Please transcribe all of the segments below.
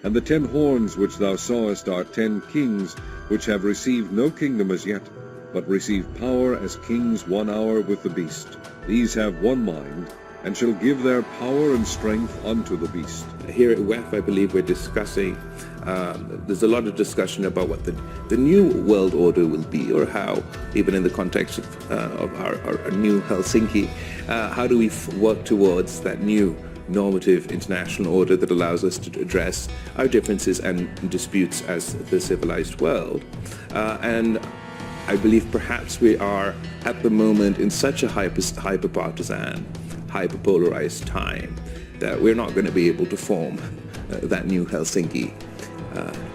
And the 10 horns which thou sawest are 10 kings, which have received no kingdom as yet, but receive power as kings 1 hour with the beast. These have one mind, and shall give their power and strength unto the beast. Here at WEF, I believe we're discussing, there's a lot of discussion about what the new world order will be, or how, even in the context of our new Helsinki, how do we work towards that new normative international order that allows us to address our differences and disputes as the civilized world. And I believe perhaps we are at the moment in such a hyper-partisan, hyper-polarized time that we're not going to be able to form that new Helsinki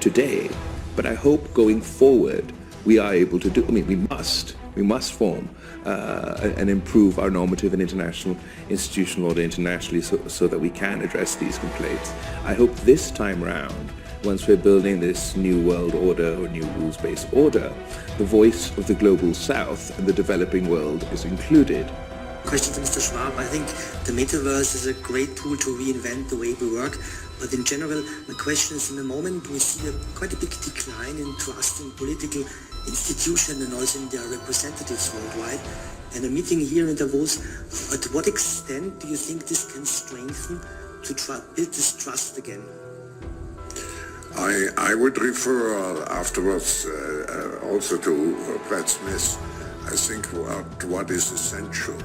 today. But I hope going forward we are able to do, we must form and improve our normative and international institutional order internationally so that we can address these complaints. I hope this time round, once we're building this new world order or new rules-based order, the voice of the global south and the developing world is included. Question to Mr. Schwab. I think the metaverse is a great tool to reinvent the way we work, but in general, my question is, in the moment we see quite a big decline in trust in political institutions and also in their representatives worldwide. And a meeting here in Davos, at what extent do you think this can strengthen to build this trust again? I would refer afterwards also to Brad Smith. I think what is essential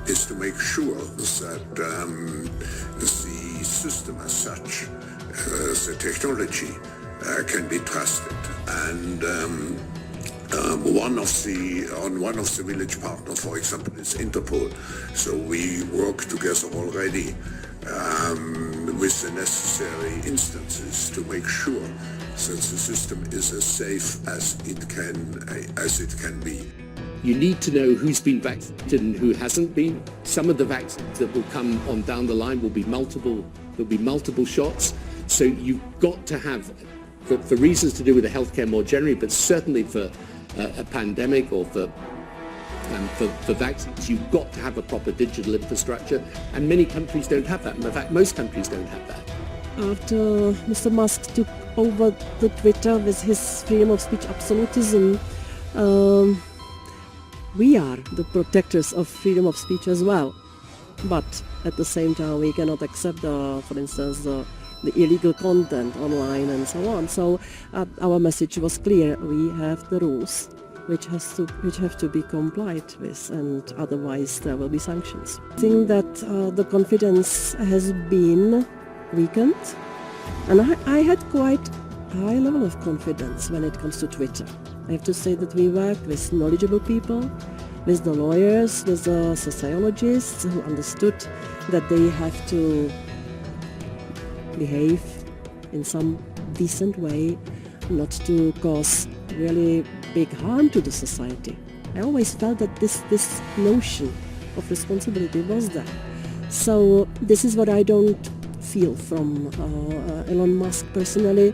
is to make sure that the system as such, the technology, can be trusted. And one of the village partners, for example, is Interpol. So we work together already with the necessary instances to make sure that the system is as safe as it can be. You need to know who's been vaccinated and who hasn't been. Some of the vaccines that will come on down the line will be multiple shots. So you've got to have, for reasons to do with the healthcare more generally, but certainly for a pandemic or for vaccines, you've got to have a proper digital infrastructure, and many countries don't have that. In fact, most countries don't have that. After Mr. Musk took over the Twitter with his freedom of speech absolutism, we are the protectors of freedom of speech as well. But at the same time, we cannot accept, for instance, the illegal content online and so on. So our message was clear: we have the rules which have to be complied with, and otherwise there will be sanctions. I think that the confidence has been weakened, and I had quite high level of confidence when it comes to Twitter. I have to say that we worked with knowledgeable people, with the lawyers, with the sociologists who understood that they have to behave in some decent way, not to cause really big harm to the society. I always felt that this notion of responsibility was there. So this is what I don't feel from Elon Musk personally.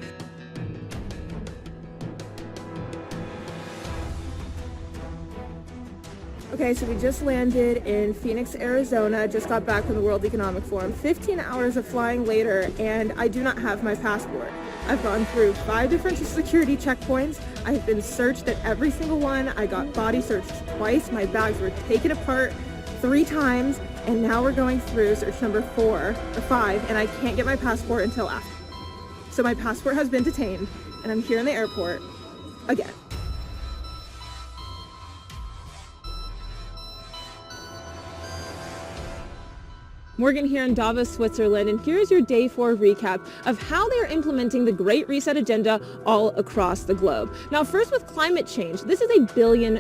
Okay, so we just landed in Phoenix, Arizona, just got back from the World Economic Forum. 15 hours of flying later, and I do not have my passport. I've gone through 5 different security checkpoints. I've been searched at every single one. I got body searched twice. My bags were taken apart 3 times, and now we're going through search number 4 or 5, and I can't get my passport until after. So my passport has been detained, and I'm here in the airport again. Morgan here in Davos, Switzerland, and here's your Day 4 recap of how they're implementing the Great Reset agenda all across the globe. Now, first with climate change, this is $1 billion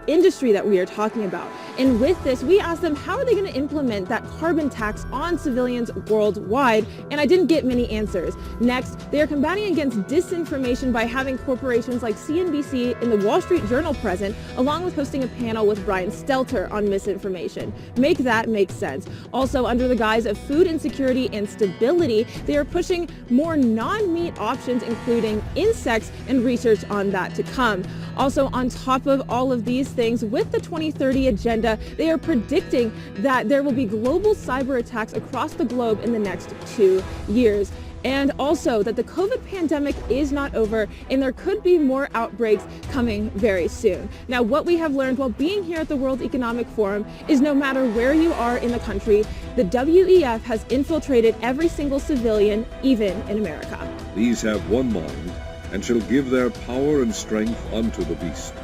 industry that we are talking about. And with this, we asked them, how are they going to implement that carbon tax on civilians worldwide? And I didn't get many answers. Next, they are combating against disinformation by having corporations like CNBC and the Wall Street Journal present, along with hosting a panel with Brian Stelter on misinformation. Make that make sense. Also, under the guise of food insecurity and stability, they are pushing more non-meat options, including insects, and research on that to come. Also, on top of all of these things, with the 2030 agenda, they are predicting that there will be global cyber attacks across the globe in the next 2 years. and also that the COVID pandemic is not over and there could be more outbreaks coming very soon. Now, what we have learned while being here at the World Economic Forum is no matter where you are in the country, the WEF has infiltrated every single civilian, even in America. These have one mind, and shall give their power and strength unto the beast.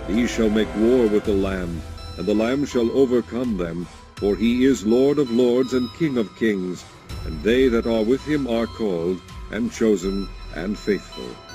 These shall make war with the Lamb, and the Lamb shall overcome them, for he is Lord of lords and King of kings, and they that are with him are called, and chosen, and faithful.